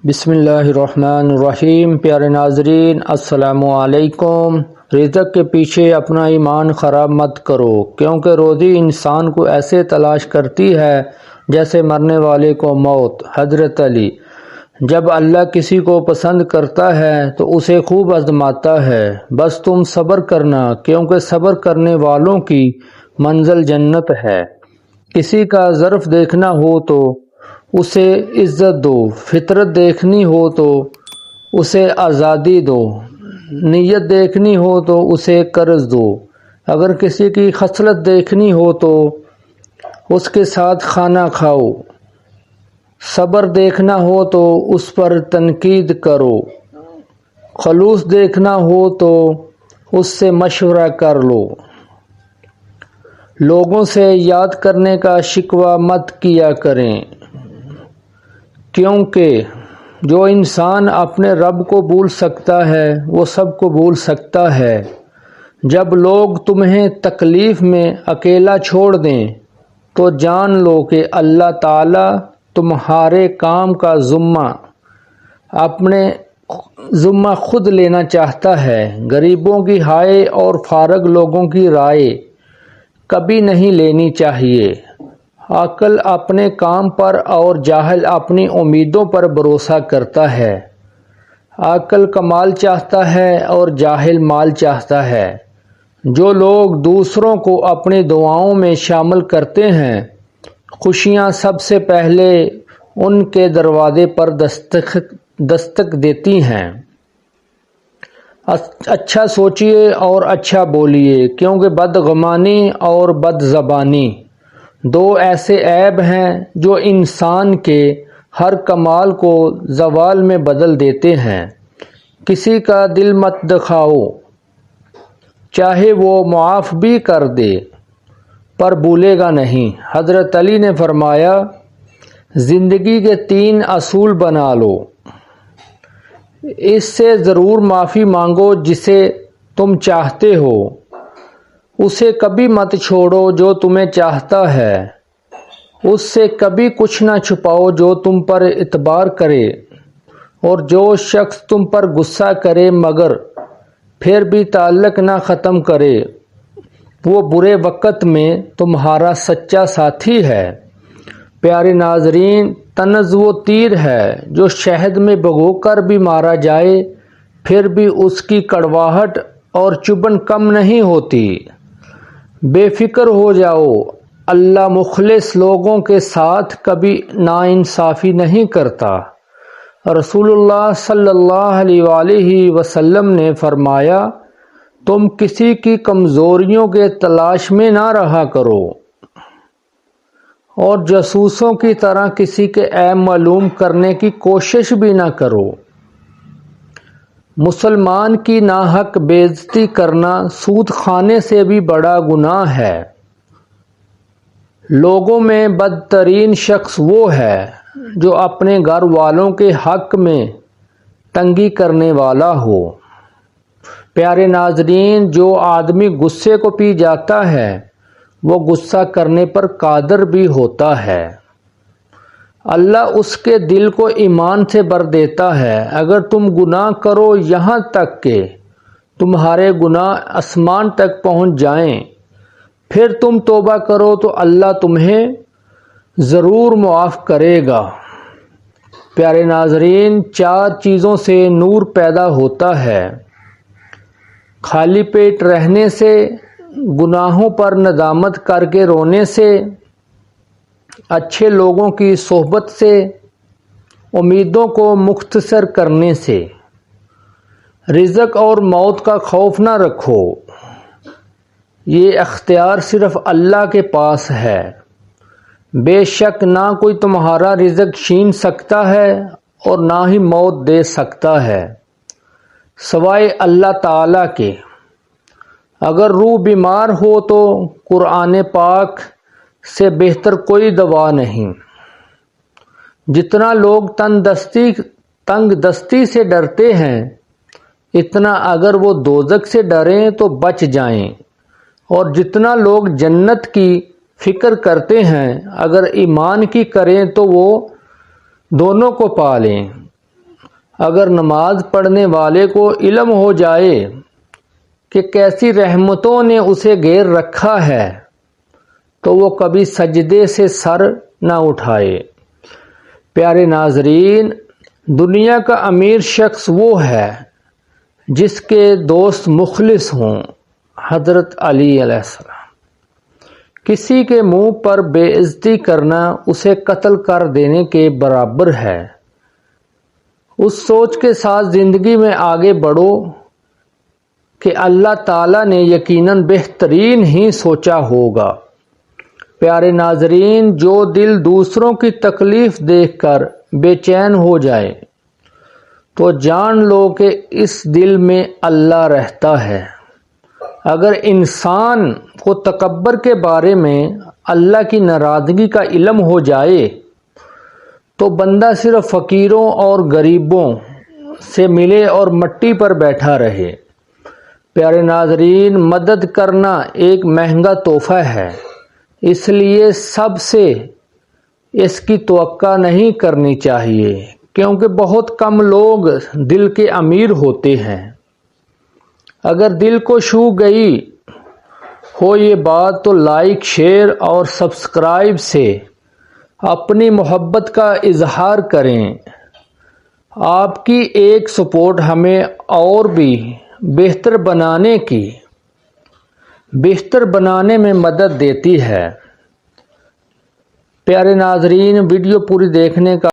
بسم اللہ الرحمن الرحیم۔ پیارے ناظرین السلام علیکم۔ رزق کے پیچھے اپنا ایمان خراب مت کرو، کیونکہ روزی انسان کو ایسے تلاش کرتی ہے جیسے مرنے والے کو موت۔ حضرت علی۔ جب اللہ کسی کو پسند کرتا ہے تو اسے خوب آزماتا ہے، بس تم صبر کرنا، کیونکہ صبر کرنے والوں کی منزل جنت ہے۔ کسی کا ظرف دیکھنا ہو تو اسے عزت دو، فطرت دیکھنی ہو تو اسے آزادی دو، نیت دیکھنی ہو تو اسے قرض دو، اگر کسی کی خصلت دیکھنی ہو تو اس کے ساتھ کھانا کھاؤ، صبر دیکھنا ہو تو اس پر تنقید کرو، خلوص دیکھنا ہو تو اس سے مشورہ کر لو۔ لوگوں سے یاد کرنے کا شکوہ مت کیا کریں، کیونکہ جو انسان اپنے رب کو بھول سکتا ہے وہ سب کو بھول سکتا ہے۔ جب لوگ تمہیں تکلیف میں اکیلا چھوڑ دیں تو جان لو کہ اللہ تعالیٰ تمہارے کام کا اپنے ذمہ خود لینا چاہتا ہے۔ غریبوں کی ہائے اور فارغ لوگوں کی رائے کبھی نہیں لینی چاہیے۔ عاقل اپنے کام پر اور جاہل اپنی امیدوں پر بھروسہ کرتا ہے۔ عاقل کمال چاہتا ہے اور جاہل مال چاہتا ہے۔ جو لوگ دوسروں کو اپنی دعاؤں میں شامل کرتے ہیں، خوشیاں سب سے پہلے ان کے دروازے پر دستک دیتی ہیں۔ اچھا سوچیے اور اچھا بولیے، کیونکہ بدگمانی اور بد زبانی دو ایسے عیب ہیں جو انسان کے ہر کمال کو زوال میں بدل دیتے ہیں۔ کسی کا دل مت دکھاؤ، چاہے وہ معاف بھی کر دے پر بھولے گا نہیں۔ حضرت علی نے فرمایا، زندگی کے 3 اصول بنا لو، اس سے ضرور معافی مانگو جسے تم چاہتے ہو، اسے کبھی مت چھوڑو جو تمہیں چاہتا ہے، اس سے کبھی کچھ نہ چھپاؤ جو تم پر اعتبار کرے، اور جو شخص تم پر غصہ کرے مگر پھر بھی تعلق نہ ختم کرے، وہ برے وقت میں تمہارا سچا ساتھی ہے۔ پیارے ناظرین، طنز وہ تیر ہے جو شہد میں بھگو کر بھی مارا جائے پھر بھی اس کی کڑواہٹ اور چبھن کم نہیں ہوتی۔ بے فکر ہو جاؤ، اللہ مخلص لوگوں کے ساتھ کبھی ناانصافی نہیں کرتا۔ رسول اللہ صلی اللہ علیہ وآلہ وسلم نے فرمایا، تم کسی کی کمزوریوں کے تلاش میں نہ رہا کرو اور جاسوسوں کی طرح کسی کے عیب معلوم کرنے کی کوشش بھی نہ کرو۔ مسلمان کی ناحق بے عزتی کرنا سود کھانے سے بھی بڑا گناہ ہے۔ لوگوں میں بدترین شخص وہ ہے جو اپنے گھر والوں کے حق میں تنگی کرنے والا ہو۔ پیارے ناظرین، جو آدمی غصے کو پی جاتا ہے وہ غصہ کرنے پر قادر بھی ہوتا ہے۔ اللہ اس کے دل کو ایمان سے بھر دیتا ہے۔ اگر تم گناہ کرو یہاں تک کہ تمہارے گناہ آسمان تک پہنچ جائیں، پھر تم توبہ کرو تو اللہ تمہیں ضرور معاف کرے گا۔ پیارے ناظرین، 4 چیزوں سے نور پیدا ہوتا ہے: خالی پیٹ رہنے سے، گناہوں پر ندامت کر کے رونے سے، اچھے لوگوں کی صحبت سے، امیدوں کو مختصر کرنے سے۔ رزق اور موت کا خوف نہ رکھو، یہ اختیار صرف اللہ کے پاس ہے۔ بے شک نہ کوئی تمہارا رزق چھین سکتا ہے اور نہ ہی موت دے سکتا ہے سوائے اللہ تعالیٰ کے۔ اگر روح بیمار ہو تو قرآن پاک سے بہتر کوئی دوا نہیں۔ جتنا لوگ تنگ دستی سے ڈرتے ہیں، اتنا اگر وہ دوزخ سے ڈریں تو بچ جائیں، اور جتنا لوگ جنت کی فکر کرتے ہیں، اگر ایمان کی کریں تو وہ دونوں کو پا لیں۔ اگر نماز پڑھنے والے کو علم ہو جائے کہ کیسی رحمتوں نے اسے گھیر رکھا ہے تو وہ کبھی سجدے سے سر نہ اٹھائے۔ پیارے ناظرین، دنیا کا امیر شخص وہ ہے جس کے دوست مخلص ہوں۔ حضرت علی علیہ السلام۔ کسی کے منہ پر بے عزتی کرنا اسے قتل کر دینے کے برابر ہے۔ اس سوچ کے ساتھ زندگی میں آگے بڑھو کہ اللہ تعالیٰ نے یقیناً بہترین ہی سوچا ہوگا۔ پیارے ناظرین، جو دل دوسروں کی تکلیف دیکھ کر بے چین ہو جائے تو جان لو کہ اس دل میں اللہ رہتا ہے۔ اگر انسان کو تکبر کے بارے میں اللہ کی ناراضگی کا علم ہو جائے تو بندہ صرف فقیروں اور غریبوں سے ملے اور مٹی پر بیٹھا رہے۔ پیارے ناظرین، مدد کرنا ایک مہنگا تحفہ ہے، اس لیے سب سے اس کی توقع نہیں کرنی چاہیے، کیونکہ بہت کم لوگ دل کے امیر ہوتے ہیں۔ اگر دل کو چھو گئی ہو یہ بات تو لائک، شیئر اور سبسکرائب سے اپنی محبت کا اظہار کریں۔ آپ کی ایک سپورٹ ہمیں اور بھی بہتر بنانے میں مدد دیتی ہے۔ پیارے ناظرین، ویڈیو پوری دیکھنے کا